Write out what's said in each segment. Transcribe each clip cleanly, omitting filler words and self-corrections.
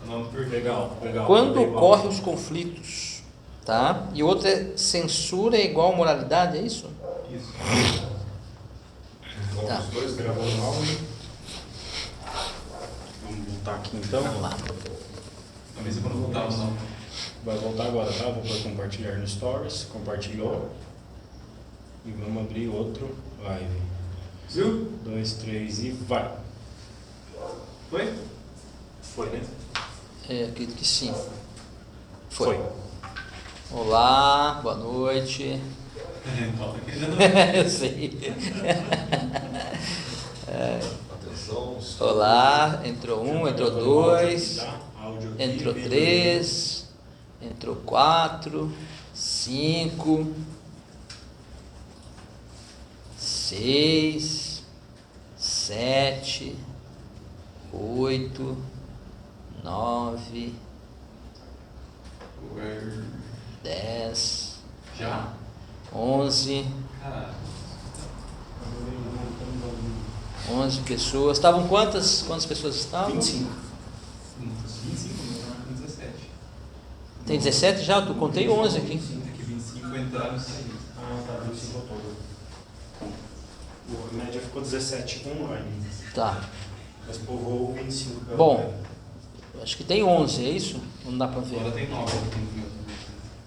Não, legal. Quando ocorrem os conflitos, tá? E outra é censura é igual moralidade, é isso? Isso. Tá. Os dois gravando o áudio. Vamos voltar aqui então. Vamos lá. Avisa quando voltar, não. Vai voltar agora, tá? Vou para compartilhar no Stories. Compartilhou. E vamos abrir outro live. Viu? 2, 3 e vai. Foi? Foi, né? Acredito que sim. Foi. Olá, boa noite. Eu sei. Atenção. Olá, entrou um, entrou dois, entrou três, entrou 4, 5, 6, 7, 8, 9, 10, Já? 11, Caralho. 11 pessoas. Estavam quantas pessoas estavam? 25. 25, não, 17. Tem 17 já? Eu contei 11 aqui. É que 25 entraram e saíram. Ah, tá, 25 ao todo. A média ficou 17 online. Tá. Mas povoou 25 pela Bom, média. acho que tem 11, é isso? Não dá pra ver. Agora tem 9.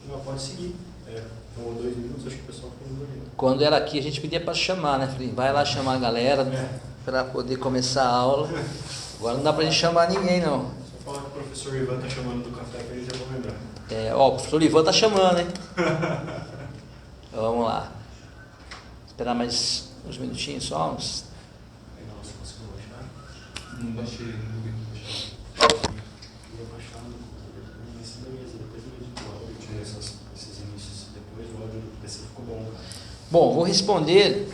Não, pode seguir. Então, 2 minutos, acho que o pessoal ficou engolindo. Quando era aqui, a gente pedia para chamar, né? Falei, vai lá chamar a galera para poder começar a aula. Agora não dá pra gente chamar ninguém, não. Só falar que o professor Ivan tá chamando do café que eles já vão lembrar. O professor Ivan tá chamando, hein? Então, vamos lá. Esperar mais uns minutinhos só, uns. Legal, você conseguiu baixar? Não baixei, não vi baixar. Eu vou baixar no computador também, em cima da mesa, depois eu edito o áudio. Eu tirei esses inícios depois, o áudio do PC ficou bom. Bom, vou responder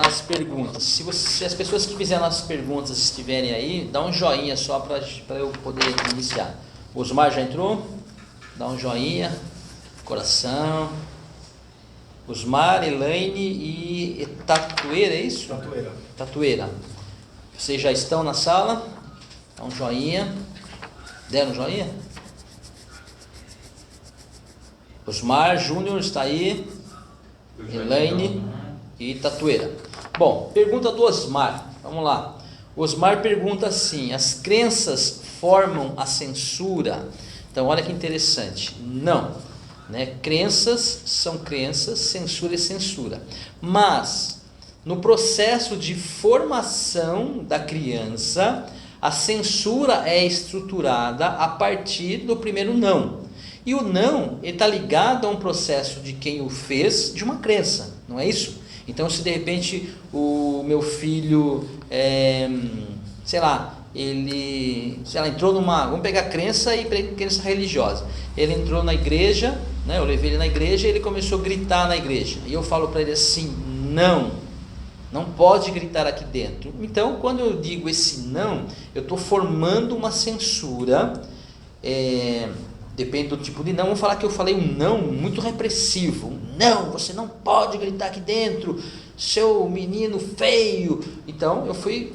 as perguntas. Se as pessoas que fizeram as perguntas estiverem aí, dá um joinha só para eu poder iniciar. O Osmar já entrou? Dá um joinha, coração. Osmar, Elaine e Tatueira, é isso? Tatueira. Tatueira. Vocês já estão na sala? Dá um joinha. Deram um joinha? Osmar Júnior está aí. Elaine e Tatueira. Bom, pergunta do Osmar. Vamos lá. Osmar pergunta assim: as crenças formam a censura? Então, olha que interessante. Não. Né? Crenças são crenças, censura é censura. Mas, no processo de formação da criança, a censura é estruturada a partir do primeiro não. E o não está ligado a um processo de quem o fez, de uma crença, não é isso? Então, se de repente o meu filho, ele entrou numa, vamos pegar crença e crença religiosa. Ele entrou na igreja, né, eu levei ele na igreja e ele começou a gritar na igreja. E eu falo para ele assim: não pode gritar aqui dentro. Então, quando eu digo esse não, eu estou formando uma censura. Depende do tipo de não. Vamos falar que eu falei um não muito repressivo. Não, você não pode gritar aqui dentro, seu menino feio. Então eu fui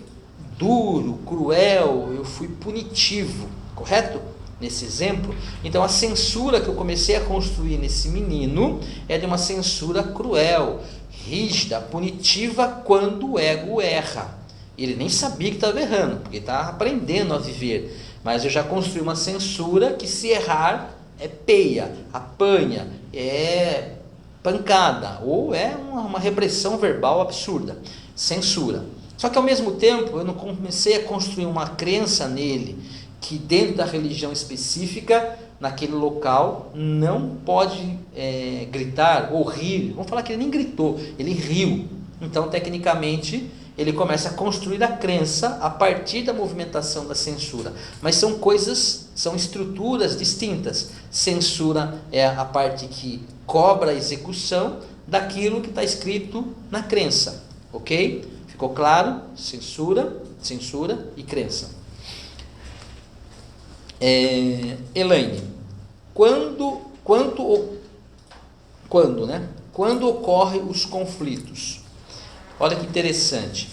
duro, cruel, eu fui punitivo, correto? Nesse exemplo. Então a censura que eu comecei a construir nesse menino é de uma censura cruel, rígida, punitiva quando o ego erra. Ele nem sabia que estava errando, porque estava aprendendo a viver. Mas eu já construí uma censura que, se errar, é peia, apanha, é pancada, ou é uma repressão verbal absurda. Censura. Só que, ao mesmo tempo, eu não comecei a construir uma crença nele, que dentro da religião específica, naquele local, não pode gritar ou rir. Vamos falar que ele nem gritou, ele riu. Então, tecnicamente, ele começa a construir a crença a partir da movimentação da censura. Mas são coisas, são estruturas distintas. Censura é a parte que cobra a execução daquilo que está escrito na crença. Ok? Ficou claro? Censura e crença. Elaine, quando ocorrem os conflitos? Olha que interessante.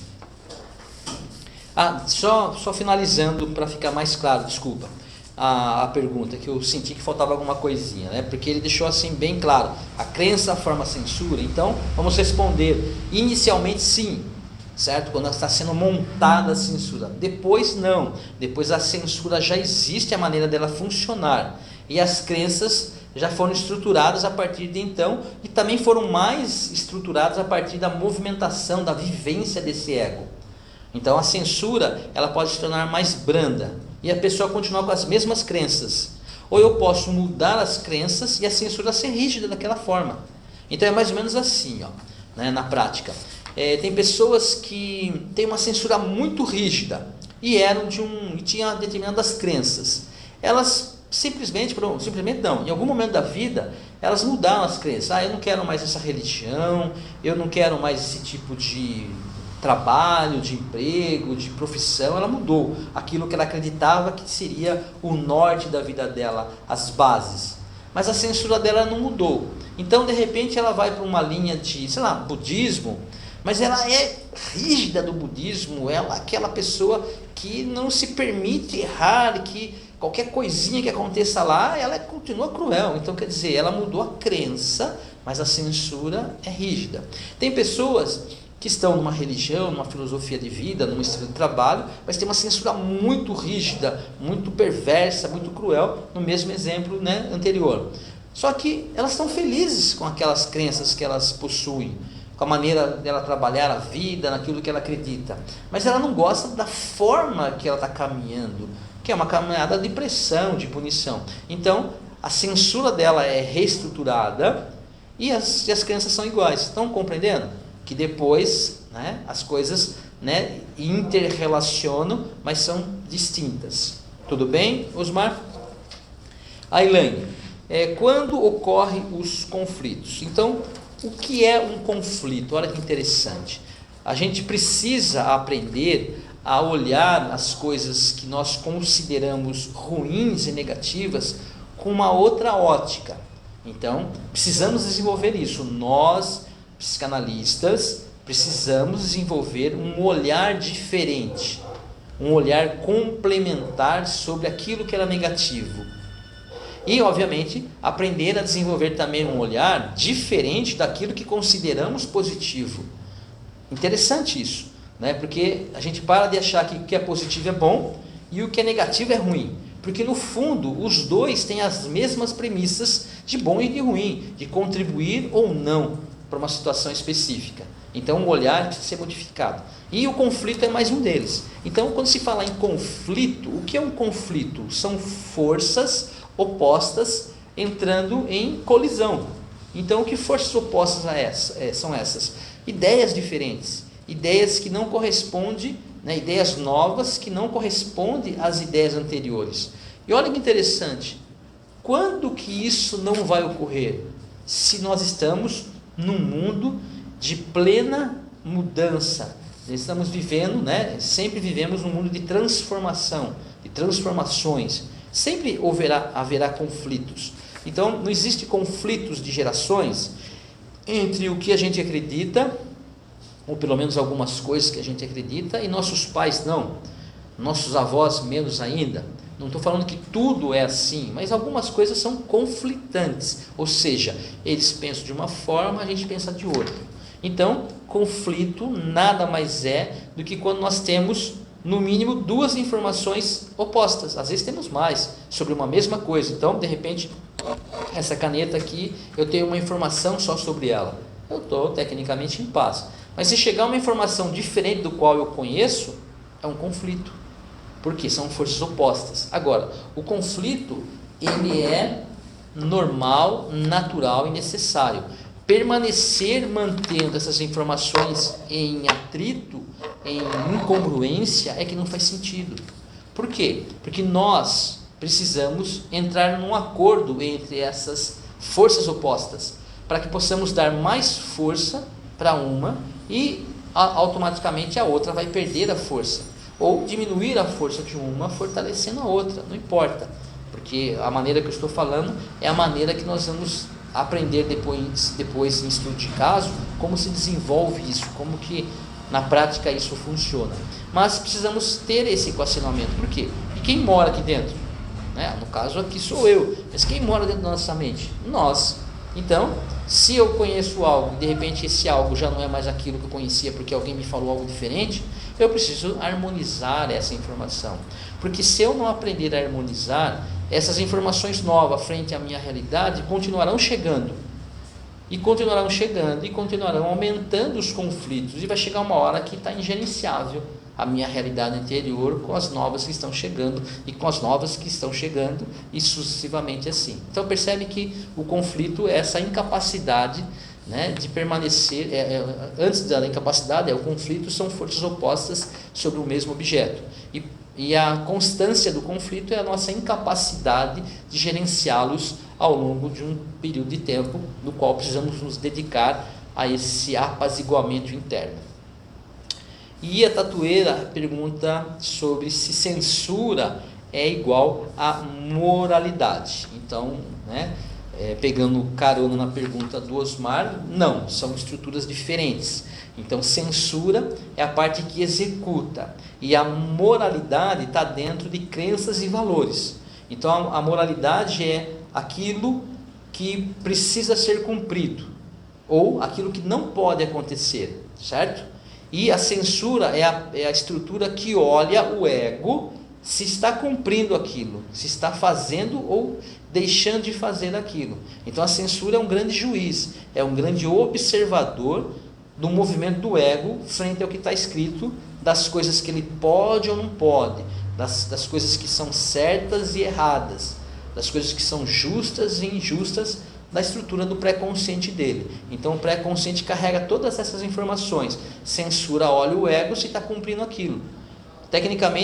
Só finalizando para ficar mais claro, desculpa. a pergunta, que eu senti que faltava alguma coisinha, né? Porque ele deixou assim bem claro, a crença forma censura. Então vamos responder inicialmente sim, certo? Quando está sendo montada a censura. Depois não, depois a censura já existe, a maneira dela funcionar, e as crenças já foram estruturadas a partir de então, e também foram mais estruturadas a partir da movimentação, da vivência desse ego. Então a censura, ela pode se tornar mais branda e a pessoa continuar com as mesmas crenças, ou eu posso mudar as crenças e a censura ser rígida daquela forma. Então é mais ou menos assim, ó, né, na prática. Tem pessoas que têm uma censura muito rígida e tinham determinadas crenças. Elas simplesmente não, em algum momento da vida elas mudaram as crenças. Eu não quero mais essa religião, eu não quero mais esse tipo de trabalho, de emprego, de profissão. Ela mudou aquilo que ela acreditava que seria o norte da vida dela, as bases, mas a censura dela não mudou. Então de repente ela vai para uma linha de, budismo, mas ela é rígida do budismo, ela é aquela pessoa que não se permite errar, que qualquer coisinha que aconteça lá, ela continua cruel. Então quer dizer, ela mudou a crença, mas a censura é rígida. Tem pessoas que estão numa religião, numa filosofia de vida, num estilo de trabalho, mas tem uma censura muito rígida, muito perversa, muito cruel, no mesmo exemplo, né, anterior. Só que elas estão felizes com aquelas crenças que elas possuem, com a maneira dela trabalhar a vida, naquilo que ela acredita, mas ela não gosta da forma que ela está caminhando, que é uma caminhada de pressão, de punição. Então a censura dela é reestruturada e as crenças são iguais. Estão compreendendo? Que depois, né, as coisas, né, interrelacionam, mas são distintas. Tudo bem, Osmar? Ailane, quando ocorrem os conflitos? Então, o que é um conflito? Olha que interessante. A gente precisa aprender a olhar as coisas que nós consideramos ruins e negativas com uma outra ótica. Então, precisamos desenvolver isso. Nós, psicanalistas, precisamos desenvolver um olhar diferente, um olhar complementar sobre aquilo que era negativo. E, obviamente, aprender a desenvolver também um olhar diferente daquilo que consideramos positivo. Interessante isso, né? Porque a gente para de achar que o que é positivo é bom e o que é negativo é ruim. Porque no fundo, os dois têm as mesmas premissas de bom e de ruim, de contribuir ou não para uma situação específica. Então o olhar precisa ser modificado. E o conflito é mais um deles. Então quando se fala em conflito, o que é um conflito? São forças opostas entrando em colisão. Então que forças opostas são essas? Ideias diferentes, ideias que não correspondem, né, ideias novas que não correspondem às ideias anteriores. E olha que interessante, quando que isso não vai ocorrer? Se nós estamos num mundo de plena mudança. Estamos vivendo, né? Sempre vivemos num mundo de transformação, de transformações. Sempre haverá conflitos. Então, não existe conflitos de gerações entre o que a gente acredita, ou pelo menos algumas coisas que a gente acredita, e nossos pais não. Nossos avós menos ainda. Não estou falando que tudo é assim, mas algumas coisas são conflitantes, ou seja, eles pensam de uma forma, a gente pensa de outra. Então, conflito nada mais é do que quando nós temos, no mínimo, duas informações opostas. Às vezes temos mais, sobre uma mesma coisa. Então, de repente, essa caneta aqui, eu tenho uma informação só sobre ela. Eu estou tecnicamente em paz. Mas se chegar uma informação diferente do qual eu conheço, é um conflito. Porque são forças opostas. Agora, o conflito, ele é normal, natural e necessário. Permanecer mantendo essas informações em atrito, em incongruência, é que não faz sentido. Por quê? Porque nós precisamos entrar num acordo entre essas forças opostas, para que possamos dar mais força para uma e automaticamente a outra vai perder a força. Ou diminuir a força de uma, fortalecendo a outra, não importa, porque a maneira que eu estou falando é a maneira que nós vamos aprender depois em estudo de caso, como se desenvolve isso, como que na prática isso funciona. Mas precisamos ter esse equacionamento. Por quê? Porque quem mora aqui dentro? né? No caso aqui sou eu, mas quem mora dentro da nossa mente? Nós. Então, se eu conheço algo e de repente esse algo já não é mais aquilo que eu conhecia porque alguém me falou algo diferente, eu preciso harmonizar essa informação. Porque se eu não aprender a harmonizar, essas informações novas frente à minha realidade continuarão chegando. E continuarão chegando e continuarão aumentando os conflitos. E vai chegar uma hora que está ingerenciável a minha realidade interior com as novas que estão chegando e com as novas que estão chegando e sucessivamente assim. Então percebe que o conflito é essa incapacidade, né, de permanecer, antes da incapacidade, o conflito são forças opostas sobre o mesmo objeto. E a constância do conflito é a nossa incapacidade de gerenciá-los ao longo de um período de tempo no qual precisamos nos dedicar a esse apaziguamento interno. E a Tatueira pergunta sobre se censura é igual a moralidade. Então, né, pegando carona na pergunta do Osmar, não, são estruturas diferentes. Então, censura é a parte que executa, e a moralidade está dentro de crenças e valores. Então, a moralidade é aquilo que precisa ser cumprido, ou aquilo que não pode acontecer, certo? E a censura é a estrutura que olha o ego se está cumprindo aquilo, se está fazendo ou deixando de fazer aquilo. Então a censura é um grande juiz, é um grande observador do movimento do ego frente ao que está escrito, das coisas que ele pode ou não pode, das coisas que são certas e erradas, das coisas que são justas e injustas, da estrutura do pré-consciente dele. Então o pré-consciente carrega todas essas informações, censura, olha o ego se está cumprindo aquilo. Tecnicamente